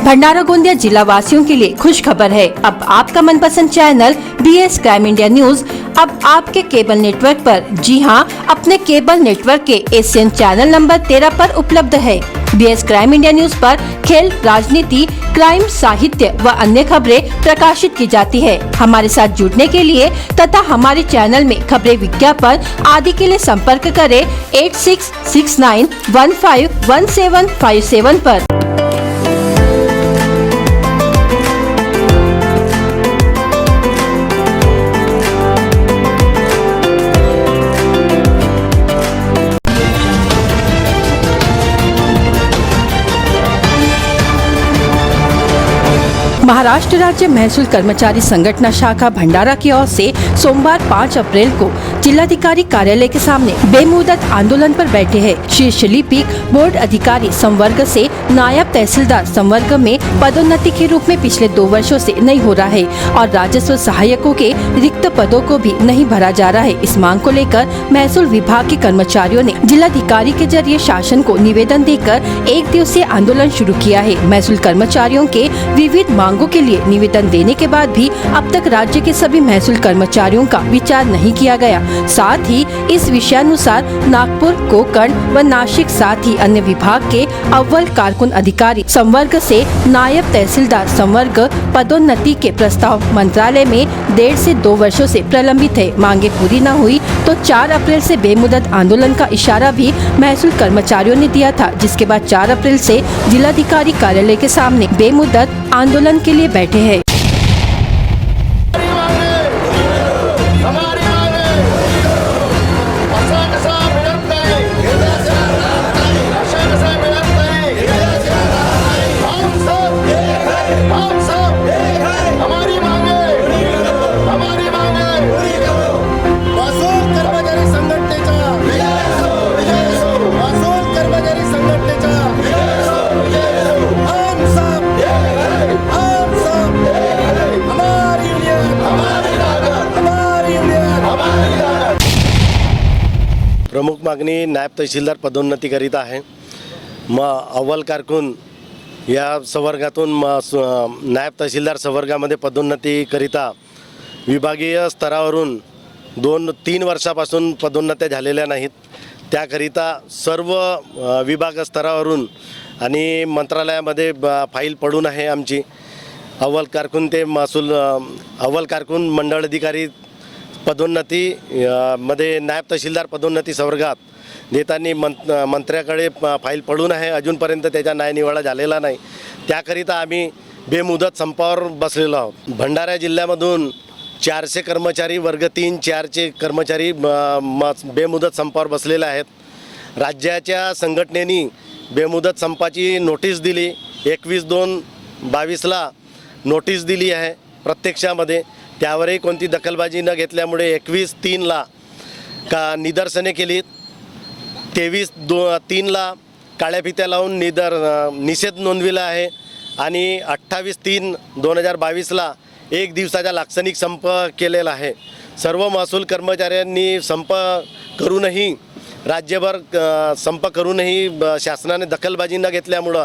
भंडारा गोंदिया जिला वासियों के लिए खुश खबर है। अब आपका मनपसंद channel BS crime India news अब आपके केबल नेटवर्क पर, जी हां, अपने केबल नेटवर्क के एशियन चैनल नंबर 13 पर उपलब्ध है। BS क्राइम इंडिया न्यूज पर खेल, राजनीति, क्राइम, साहित्य व अन्य खबरें प्रकाशित की जाती है। हमारे साथ जुड़ने के लिए तथा हमारे चैनल में खबरें, विज्ञापन आदि के लिए संपर्क करें 8669151757 पर। महाराष्ट्र राज्य महसूल कर्मचारी संगठन शाखा भंडारा की ओर से सोमवार 5 अप्रैल को जिलाधिकारी कार्यालय के सामने बेमुदत आंदोलन पर बैठे हैं। शीर्ष लिपिक बोर्ड अधिकारी संवर्ग से नायब तहसीलदार संवर्ग में पदोन्नति के रूप में पिछले 2 वर्षों से नहीं हो रहा है और राजस्व सहायकों के रिक्त पदों को भी नहीं भरा जा रहा है। इस मांग को लेकर महसूल विभाग के कर्मचारियों ने जिलाधिकारी के जरिए शासन को निवेदन देकर 1 दिवसीय आंदोलन शुरू किया है। महसूल कर्मचारियों के विविध मांगों के लिए निवेदन देने के बाद भी अब तक राज्य के सभी महसूल कर्मचारियों का विचार नहीं किया गया। साथ ही इस विषयानुसार नागपुर, कोकण व नासिक साथ ही अन्य विभाग के अव्वल कारकुन अधिकारी संवर्ग से नायब तहसीलदार संवर्ग पदोन्नति के प्रस्ताव मंत्रालय में 1.5 से 2 वर्षों से प्रलंबित है। मांगे पूरी न हुई तो 4 अप्रैल से बेमुदत आंदोलन का इशारा भी महसूल कर्मचारियों ने दिया था, जिसके बाद 4 अप्रैल से जिलाधिकारी कार्यालय के सामने बेमुदत आंदोलन के लिए बैठे हैं। प्रमुख मागणी नायब तहसीलदार पदोन्नतीकरिता आहे। अव्वल कारकुन या संवर्गातून नायब तहसीलदार संवर्गामध्ये पदोन्नतीकरिता विभागीय स्तरावरून 2-3 वर्षापासून पदोन्नत्या झालेल्या नाहीत। त्याकरिता सर्व विभाग स्तरावरून आणि मंत्रालयामध्ये फाईल पडून आहे आमची। अव्वल कारकुन ते महसूल अव्वल कारकुन मंडळ अधिकारी पदोन्नती मध्ये नायब तहसीलदार पदोन्नती संवर्गात देताना मंत्र्याकडे फाईल पडून आहे। अजूनपर्यंत त्याचा न्यायनिवाडा झालेला नाही। त्याकरिता आम्ही बेमुदत संपावर बसलेलो आहोत। भंडारा जिल्ह्यामधून 400 कर्मचारी वर्ग 3-4चे कर्मचारी बेमुदत संपावर बसलेले आहेत। राज्याच्या संघटनेने बेमुदत संपाची नोटीस दिली। 21/2/22ला नोटीस दिली आहे प्रत्यक्षामध्ये। त्यावरही कोणती दखलबाजी न घेतल्यामुळे 21/3ला का निदर्शने केली। 23/3ला काळ्या फित्या लावून निषेध नोंदविला आहे आणि 28/3/2022ला 1 दिवसाचा लाक्षणिक संप केलेला आहे। सर्व महसूल कर्मचाऱ्यांनी संप करूनही राज्यभर संप करूनही शासनाने दखलबाजी न घेतल्यामुळे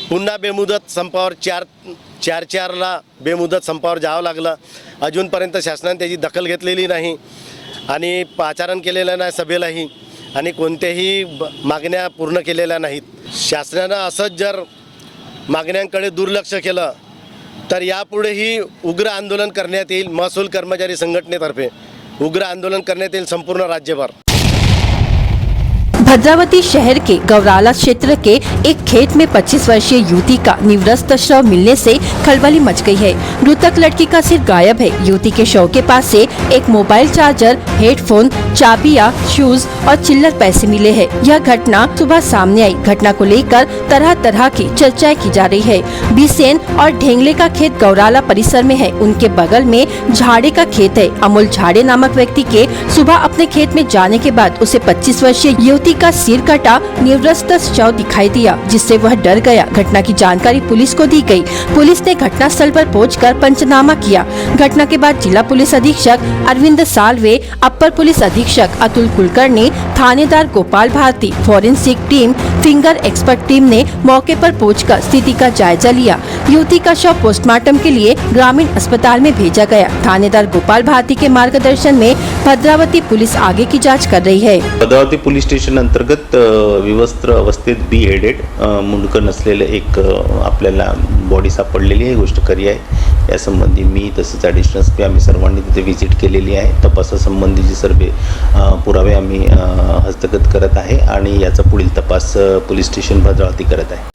पुन्हा बेमुदत संपावर 4-4ला बेमुदत संपावर जावं लागलं। अजूनपर्यंत शासनाने त्याची दखल घेतलेली नाही आणि पाचारण केलेलं नाही सभेलाही आणि कोणत्याही मागण्या पूर्ण केलेल्या नाहीत। शासनाने असंच जर मागण्यांकडे दुर्लक्ष केलं तर यापुढेही उग्र आंदोलन करण्यात येईल। महसूल कर्मचारी संघटनेतर्फे उग्र आंदोलन करण्यात येईल संपूर्ण राज्यभर। भद्रावती शहर के गौराला क्षेत्र के एक खेत में 25 वर्षीय युवती का निवृत्त शव मिलने से खलबली मच गई है। मृतक लड़की का सिर गायब है। युवती के शव के पास से एक मोबाइल चार्जर, हेडफोन, चाबियां, शूज और चिल्लर पैसे मिले हैं। यह घटना सुबह सामने आई। घटना को लेकर तरह तरह की चर्चाएं की जा रही है। बिसेन और ढेंगले का खेत गौराला परिसर में है। उनके बगल में झाड़े का खेत है। अमोल झाड़े नामक व्यक्ति के सुबह अपने खेत में जाने के बाद उसे 25 वर्षीय युवती का सिर कटा निवृत्त शव दिखाई दिया, जिससे वह डर गया। घटना की जानकारी पुलिस को दी गई। पुलिस ने घटनास्थल पर पहुंचकर पंचनामा किया। घटना के बाद जिला पुलिस अधीक्षक अरविंद सालवे, अपर पुलिस अधीक्षक अतुल कुलकर्णी, थानेदार Gopal Bharti, forensic team, finger expert team ने मौके पर पहुंचकर स्थिति का जायजा लिया। युवती का शव पोस्टमार्टम के लिए ग्रामीण अस्पताल में भेजा गया। थानेदार गोपाल भारती के मार्गदर्शन में भद्रावती पुलिस आगे की जांच कर रही है। भद्रावती पोलीस स्टेशन अंतर्गत विवस्त्र अवस्थेत बी हेडेड मुंडकं नसलेलं एक आपल्याला बॉडी सापडलेली आहे, गोष्ट खरी आहे। यासंबंधी मी तसेच ॲडिशनल एसपी आम्ही सर्वांनी तिथे व्हिजिट केलेली आहे। तपासासंबंधीचे सर्व पुरावे आम्ही हस्तगत करत आहे आणि याचा पुढील तपास पोलीस स्टेशन भद्रावती करत आहे।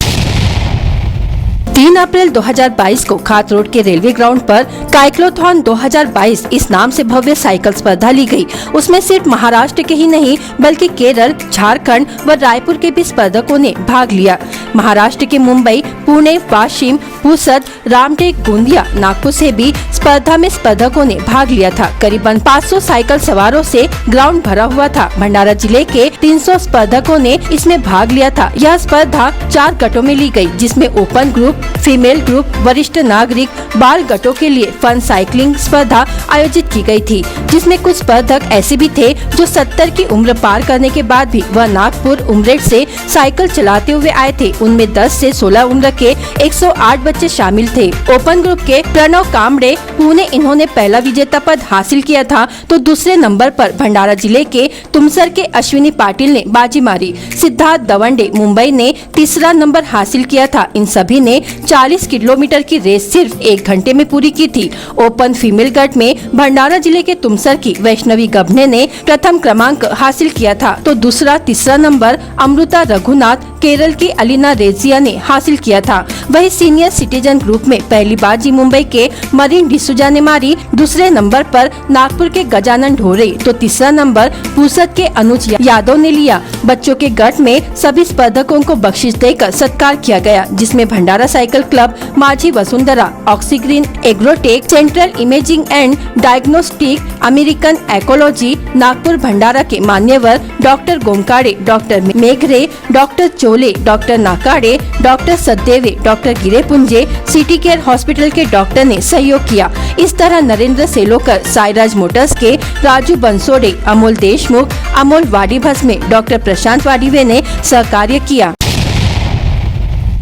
3 अप्रैल 2022 को खात रोड के रेलवे ग्राउंड पर काइक्लोथॉन 2022 इस नाम से भव्य साइकिल स्पर्धा ली गई। उसमें सिर्फ महाराष्ट्र के ही नहीं बल्कि केरल, झारखंड व रायपुर के भी स्पर्धकों ने भाग लिया। महाराष्ट्र के मुंबई, पुणे, वाशिम, पुसद, रामटेक, गोंदिया, नागपुर से भी स्पर्धा में स्पर्धकों ने भाग लिया था। करीबन 500 साइकिल सवारों से ग्राउंड भरा हुआ था। भंडारा जिले के 300 स्पर्धकों ने इसमें भाग लिया था। यह स्पर्धा 4 गटों में ली गई, जिसमें ओपन ग्रुप, फीमेल ग्रुप, वरिष्ठ नागरिक, बाल गटों के लिए फन साइकिलिंग स्पर्धा आयोजित की गई थी, जिसमें कुछ स्पर्धक ऐसे भी थे जो 70 की उम्र पार करने के बाद भी वह नागपुर उमरेड से साइकिल चलाते हुए आए थे। उनमें 10 से 16 उम्र के 108 बच्चे शामिल थे। ओपन ग्रुप के प्रणव कामड़े पुणे, इन्होंने पहला विजेता पद हासिल किया था, तो दूसरे नंबर पर भंडारा जिले के तुमसर के अश्विनी पाटिल ने बाजी मारी। सिद्धार्थ दवंडे मुंबई ने तीसरा नंबर हासिल किया था। इन सभी ने 40 किलोमीटर की रेस सिर्फ 1 घंटे में पूरी की थी। ओपन फीमेल गट में भंडारा जिले के तुमसर की वैष्णवी गबने ने प्रथम क्रमांक हासिल किया था, तो दूसरा तीसरा नंबर अमृता रघुनाथ, केरल की अलीना रेजिया ने हासिल किया था। वही सीनियर सिटीजन ग्रुप में पहली बाजी मुंबई के मरीन डिसूजा ने मारी। दूसरे नंबर पर नागपुर के गजानन ढोरे, तो तीसरा नंबर पुसद के अनुज यादव ने लिया। बच्चों के गट में सभी स्पर्धकों को बख्शिश देकर सत्कार किया गया, जिसमें भंडारा Cycle Club, Majhi Vasundhara, Oxygreen Agrotech, Central Imaging and Diagnostic, American Ecology, Nagpur Bhandara के मान्यवर doctor Gomkade, doctor Meghre, doctor Chole, doctor Nakade, doctor Sadeve, doctor Girepunje, City Care Hospital के डॉक्टर ने सहयोग किया। इस तरह नरेंद्र सेलोकर, साईराज मोटर्स के राजू बंसोड़े, अमोल देशमुख, अमोल वाडीभस में डॉक्टर प्रशांत वाडीवे ने सहकार्य किया।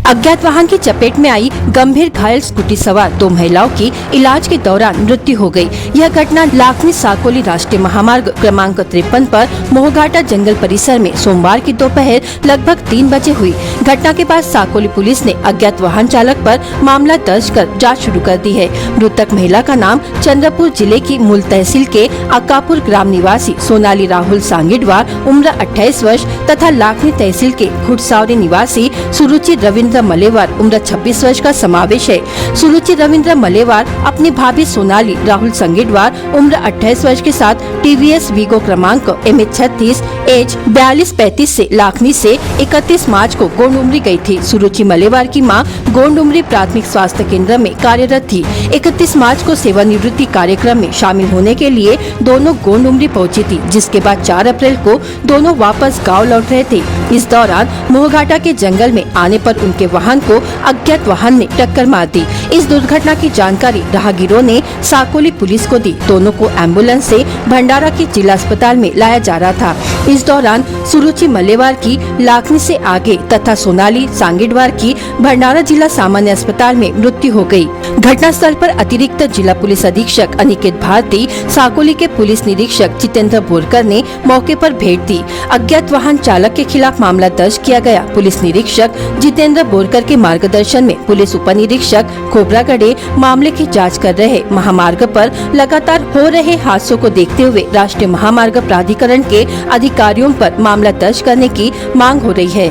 अज्ञात वाहन की चपेट में आई गंभीर घायल स्कूटी सवार 2 महिलाओं की इलाज के दौरान मृत्यु हो गई। यह घटना लाखनी साकोली राष्ट्रीय महामार्ग क्रमांक 53 पर मोहघाटा जंगल परिसर में सोमवार की दोपहर लगभग 3 बजे हुई। घटना के बाद साकोली पुलिस ने अज्ञात वाहन चालक पर मामला दर्ज कर जाँच शुरू कर दी है। मृतक महिला का नाम चंद्रपुर जिले की मूल तहसील के अक्कापुर ग्राम निवासी सोनाली राहुल सांगिडवार, उम्र 28 वर्ष तथा लाखनी तहसील के घुड़सावरी निवासी सुरुचि रविंद्र मलेवार, उम्र 26 वर्ष का समावेश है। सुरुचि रविंद्र मलेवार अपनी भाभी सोनाली राहुल संगीडवार, उम्र 28 वर्ष के साथ टीवीएस वीगो क्रमांक MH36 एज 4235 से लाखनी से 31 मार्च को गोंडुमरी गई थी। सुरुचि मलेवार की मां गोंडुमरी प्राथमिक स्वास्थ्य केंद्र में कार्यरत थी। 31 मार्च को सेवानिवृत्ति कार्यक्रम में शामिल होने के लिए दोनों गोंडुमरी पहुंची थी, जिसके बाद 4 अप्रैल को दोनों वापस गाँव लौट रहे थे। इस दौरान मोहघाटा के जंगल में आने पर उनके वाहन को अज्ञात वाहन ने टक्कर मार दी। इस दुर्घटना की जानकारी राहगीरों ने साकोली पुलिस को दी। दोनों को एम्बुलेंस से भंडारा के जिला अस्पताल में लाया जा रहा था। इस दौरान सुरुचि मलेवार की लाखनी से आगे तथा सोनाली सांगिडवार की भंडारा जिला सामान्य अस्पताल में मृत्यु हो गई। घटनास्थल पर अतिरिक्त जिला पुलिस अधीक्षक अनिकेत भारती, साकोली के पुलिस निरीक्षक जितेंद्र बोरकर ने मौके पर भेंट दी। अज्ञात वाहन चालक के खिलाफ मामला दर्ज किया गया। पुलिस निरीक्षक जितेंद्र बोरकर के मार्गदर्शन में पुलिस उप निरीक्षक खोबरागढ़े मामले की जांच कर रहे। महामार्ग पर लगातार हो रहे हादसों को देखते हुए राष्ट्रीय महामार्ग प्राधिकरण के अधिकारियों पर मामला दर्ज करने की मांग हो रही है।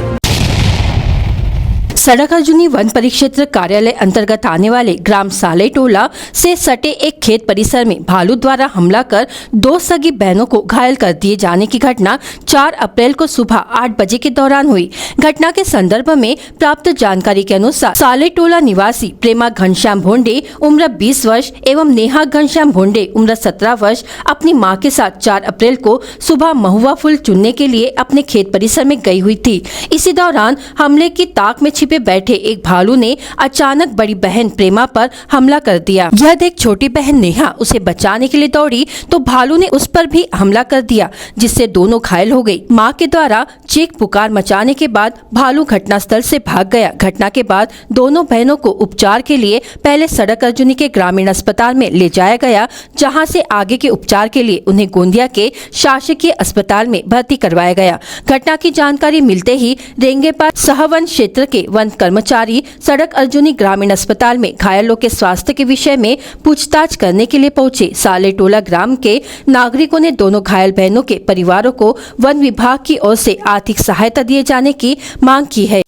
सड़क अर्जुनी वन परिक्षेत्र कार्यालय अंतर्गत आने वाले ग्राम साले टोला से सटे एक खेत परिसर में भालू द्वारा हमला कर 2 सगी बहनों को घायल कर दिए जाने की घटना 4 अप्रैल को सुबह 8 बजे के दौरान हुई। घटना के संदर्भ में प्राप्त जानकारी के अनुसार साले टोला निवासी प्रेमा घनश्याम भोंडे उम्र 20 वर्ष एवं नेहा घनश्याम भोंडे उम्र 17 वर्ष अपनी मां के साथ 4 अप्रैल को सुबह महुआ फूल चुनने के लिए अपने खेत परिसर में गई हुई थी। इसी दौरान हमले की ताक में छिपे बैठे एक भालू ने अचानक बड़ी बहन प्रेमा पर हमला कर दिया। यह देख छोटी बहन नेहा उसे बचाने के लिए दौड़ी तो भालू ने उस पर भी हमला कर दिया, जिससे दोनों घायल हो गई। मां के द्वारा चीख पुकार मचाने के बाद भालू घटनास्थल से भाग गया। घटना के बाद दोनों बहनों को उपचार के लिए पहले सड़क अर्जुनी के ग्रामीण अस्पताल में ले जाया गया, जहां से आगे के उपचार के लिए उन्हें गोंदिया के शासकीय अस्पताल में भर्ती करवाया गया। घटना की जानकारी मिलते ही रेंगेपार सहवन क्षेत्र के वन कर्मचारी सड़क अर्जुनी ग्रामीण अस्पताल में घायलों के स्वास्थ्य के विषय में पूछताछ करने के लिए पहुंचे। साले टोला ग्राम के नागरिकों ने दोनों घायल बहनों के परिवारों को वन विभाग की ओर से आर्थिक सहायता दिए जाने की मांग की है।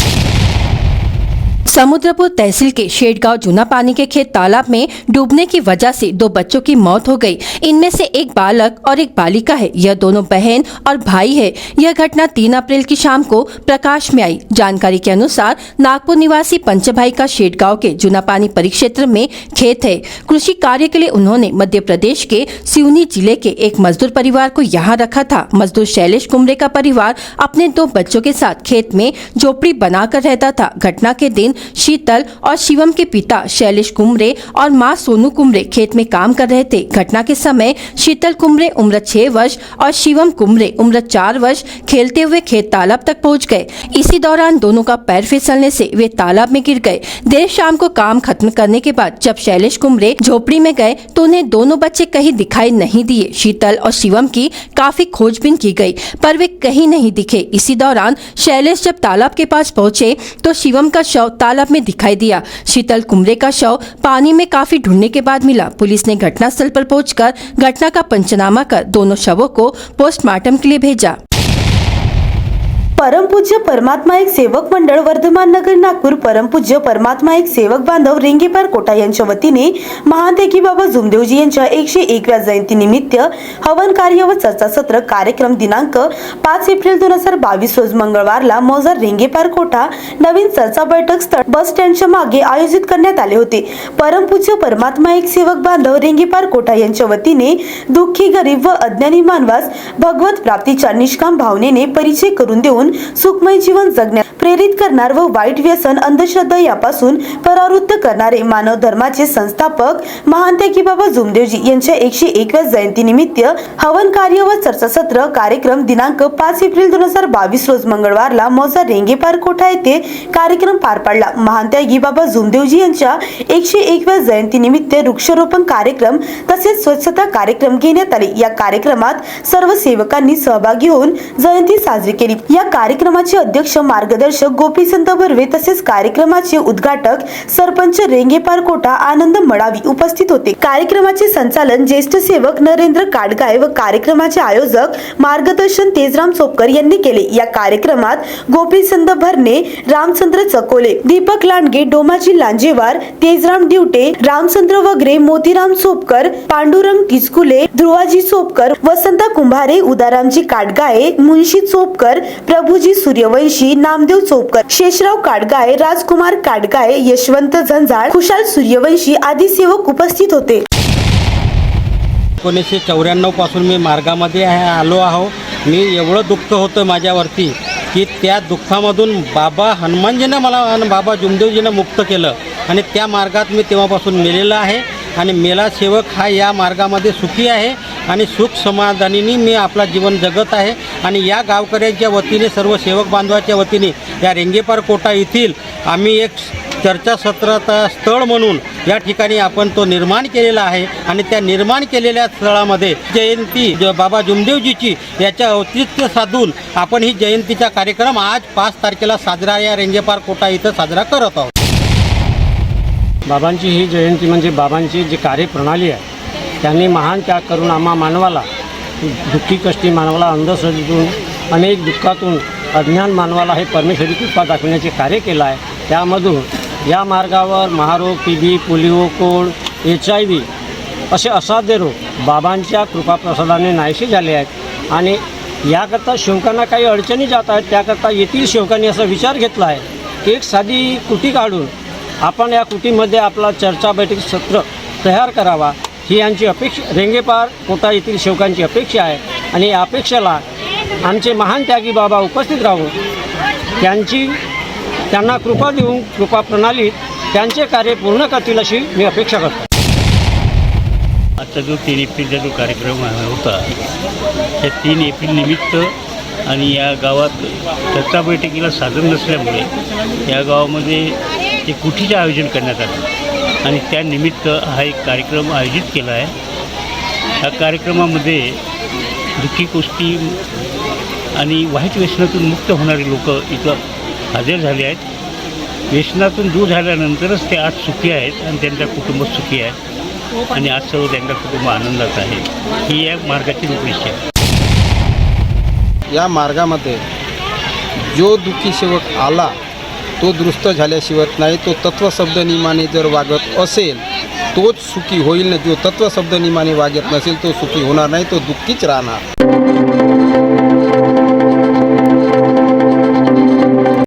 समुद्रपुर तहसील के शेडगांव जूना पानी के खेत तालाब में डूबने की वजह से 2 बच्चों की मौत हो गई। इनमें से एक बालक और एक बालिका है। यह दोनों बहन और भाई है। यह घटना 3 अप्रैल की शाम को प्रकाश में आई। जानकारी के अनुसार नागपुर निवासी पंचभाई का शेडगांव के जूना पानी परिक्षेत्र में खेत है। कृषि कार्य के लिए उन्होंने मध्य प्रदेश के सिवनी जिले के एक मजदूर परिवार को यहाँ रखा था। मजदूर शैलेश कुमरे का परिवार अपने 2 बच्चों के साथ खेत में झोपड़ी बनाकर रहता था। घटना के दिन शीतल और शिवम के पिता शैलेश कुमरे और मां सोनू कुमरे खेत में काम कर रहे थे। घटना के समय शीतल कुमरे उम्र 6 वर्ष और शिवम कुमरे उम्र 4 वर्ष खेलते हुए खेत तालाब तक पहुंच गए। इसी दौरान दोनों का पैर फिसलने से वे तालाब में गिर गए। देर शाम को काम खत्म करने के बाद जब शैलेश कुमरे झोपड़ी में गए तो उन्हें दोनों बच्चे कहीं दिखाई नहीं दिए। शीतल और शिवम की काफी खोजबीन की गई पर वे कहीं नहीं दिखे। इसी दौरान शैलेश जब तालाब के पास पहुंचे तो शिवम का शव तालाब में दिखाई दिया। शीतल कुमरे का शव पानी में काफी ढूंढने के बाद मिला। पुलिस ने घटनास्थल पर पहुंचकर घटना का पंचनामा कर दोनों शवों को पोस्टमार्टम के लिए भेजा। परमपूज्य परमात्मा एक सेवक मंडळ वर्धमान नगर नागपूर परमपूज्य परमात्मा एक सेवक बांधव रेंगेपार कोटा यांच्या वतीने महादेगी बाबा जुमदेवजी यांच्या 101व्या जयंती निमित्त हवन कार्य व चर्चासत्र कार्यक्रम दिनांक 5 एप्रिल 2022 रोज मंगळवारला मौजार रेंगेपार कोटा नवीन चर्चा बैठक स्थळ बस स्टँडच्या मागे आयोजित करण्यात आले होते। परमपूज्य परमात्मा एक सेवक बांधव रेंगेपार कोटा यांच्या वतीने दुःखी गरीब व अज्ञानी मानवास भगवत प्राप्तीच्या निष्काम भावनेने परिचय करून देऊन सुखमय जीवन जगण्यास प्रेरित करणार व वाईट व्यसन अंधश्रद्धा यापासून परावृत्त करणारे मानव धर्माचे संस्थापक महांत्यागी बाबा जुमदेवजी यांच्या 101व्या जयंती निमित्त हवन कार्य व चर्चासत्र कार्यक्रम दिनांक 5 एप्रिल 2022 रोज मंगळवारला मौजार रेंगेपार कोटा येथे कार्यक्रम पार पडला। महांत्यागी बाबा जुमदेवजी यांच्या 101व्या जयंती निमित्त वृक्षारोपण कार्यक्रम तसेच स्वच्छता कार्यक्रम घेण्यात आले। या कार्यक्रमात सर्व सेवकांनी सहभागी होऊन जयंती साजरी केली। या कार्यक्रमाचे अध्यक्ष मार्गदर्शक गोपीचंद बर्वे तसेच कार्यक्रमाचे उद्घाटक सरपंच रेंगेपार कोटा आनंद मडावी उपस्थित होते। कार्यक्रमाचे संचालन ज्येष्ठ सेवक नरेंद्र काडगाय व कार्यक्रमाचे आयोजक मार्गदर्शन तेजराम चोपकर यांनी केले। या कार्यक्रमात गोपीचंद भरणे, रामचंद्र चकोले, दीपक लांडगे, डोमाजी लांजेवार, तेजराम दिवटे, रामचंद्र वगरे, मोतीराम चोपकर, पांडुरंग किचकुले, ध्रुवाजी चोपकर, वसंता कुंभारे, उदारामजी काडगाय, मुंशी चोपकर, प्रभुजी सूर्यवंशी, नामदेव चोपकर, शेषराव काडगाय, राजकुमार काडगाय, यशवंत झंझाळ, खुशाल सूर्यवंशी आदी सेवक उपस्थित होते। 1994 पासून मी मार्गामध्ये आलो आहो। मी एवढं दुःख होतं माझ्यावरती की त्या दुःखामधून बाबा हनुमानजीनं मला आणि बाबा जुमदेवजीनं मुक्त केलं आणि त्या मार्गात मी तेव्हापासून मेलेला आहे आणि मेला सेवक हा या मार्गामध्ये सुखी आहे आणि सुख समाधानाने मी आपला जीवन जगत आहे। आणि या गावकऱ्यांच्या वतीने सर्व सेवक बांधवाच्या वतीने या रेंगेपार कोटा येथील आम्ही एक चर्चासत्राचा स्थळ म्हणून या ठिकाणी आपण तो निर्माण केलेला आहे आणि त्या निर्माण केलेल्या स्थळामध्ये जयंती बाबा जुमदेवजीची याच्या औचित्य साधून आपण ही जयंतीचा कार्यक्रम आज 5 तारखेला साजरा या रेंगेपार कोटा इथं साजरा करत आहोत। बाबांची ही जयंती म्हणजे बाबांची जी कार्यप्रणाली आहे त्यांनी महान त्याग करून आम्हा मानवाला दुःखी कष्टी मानवाला अंधश्रद्धेतून अनेक दुःखातून अज्ञान मानवाला हे परमेश्वरी कृपा दाखवण्याचे कार्य केलं आहे। त्यामधून या मार्गावर महारोग, TB, पोलिओ, कोड, HIV असे असाध्य रोग बाबांच्या कृपाप्रसादाने नाहीसे झाले आहेत. आणि याकरता सेवकांना काही अडचणी जात आहेत. त्याकरता येथील सेवकांनी असा विचार घेतला आहे की एक साधी कृती काढून आपण या कृतीमध्ये आपला चर्चा बैठक सत्र तयार करावा, ही यांची अपेक्षा रेंगेपार कोटा येथील सेवकांची अपेक्षा आहे. आणि या अपेक्षेला आमचे महान त्यागी बाबा उपस्थित राहून त्यांना कृपा देऊन कृपा प्रणालीत त्यांचे कार्य पूर्ण करतील अशी मी अपेक्षा करतो. आजचा जो 3 एप्रिलचा जो कार्यक्रम होता त्या 3 एप्रिल निमित्त आणि या गावात चर्चा बैठकीला साधन नसल्यामुळे या गावामध्ये एक कुठीचं आयोजन करण्यात आलं आणि त्यानिमित्त हा एक कार्यक्रम आयोजित केला आहे. या कार्यक्रमामध्ये दुःखी कुस्ती आणि वाईट व्यसनातून मुक्त होणारे लोक इथं हजर झाले आहेत. व्यसनातून दूर झाल्यानंतरच ते आज सुखी आहेत आणि त्यांचा कुटुंब सुखी आहे आणि आज सर्व त्यांचा कुटुंब आनंदात आहे. ही या मार्गाची रूपरेषा आहे. या मार्गामध्ये जो दुःखी सेवक आला तो दुरुस्त झाल्याशिवाय नाही. तो तत्वशब्द नियमाने जर वागत असेल तोच सुखी होईल ना. जो तत्वशब्द नियमाने वागत नसेल तो सुखी होणार नाही, तो दुःखीच राहणार.